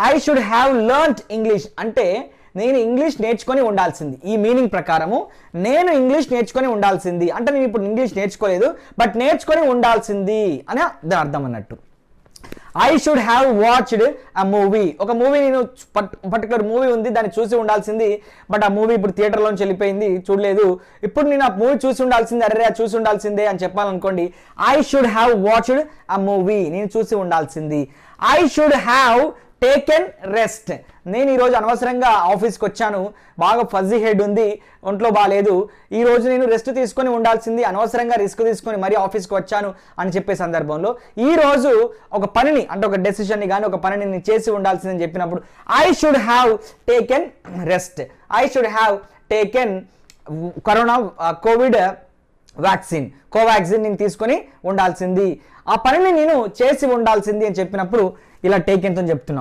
I should have learned English అంటే నేను English నేర్చుకొని ఉండాల్సింది. ఈ మీనింగ్ ప్రకారము నేను ఇంగ్లీష్ నేర్చుకొని ఉండాల్సింది అంటే నేను ఇప్పుడు ఇంగ్లీష్ నేర్చుకోలేదు బట్ నేర్చుకొని ఉండాల్సింది అని దాని అర్థం అన్నట్టు. I should have watched a movie, ఒక మూవీ నేను పర్టికులర్ మూవీ ఉంది దాన్ని చూసి ఉండాల్సింది బట్ ఆ మూవీ ఇప్పుడు థియేటర్లోంచి వెళ్ళిపోయింది చూడలేదు, ఇప్పుడు నేను ఆ మూవీ చూసి ఉండాల్సిందే, అరే చూసి ఉండాల్సిందే అని చెప్పాలనుకోండి I should have watched a movie, నేను చూసి ఉండాల్సింది. I should have taken rest, నేను ఈరోజు అనవసరంగా ఆఫీస్కి వచ్చాను, బాగా ఫజీ హెడ్ ఉంది, ఒంట్లో బాగాలేదు, ఈరోజు నేను రెస్ట్ తీసుకొని ఉండాల్సింది, అనవసరంగా రిస్క్ తీసుకొని మరీ ఆఫీస్కి వచ్చాను అని చెప్పే సందర్భంలో ఈరోజు ఒక పనిని అంటే ఒక డెసిషన్ని కానీ ఒక పనిని నేను చేసి ఉండాల్సిందని చెప్పినప్పుడు I should have taken rest. I should have taken Covid vaccine, Covaxin నేను తీసుకొని ఉండాల్సింది, ఆ పనిని నేను చేసి ఉండాల్సింది అని చెప్పినప్పుడు ఇలా టేకెన్తో చెప్తున్నాం.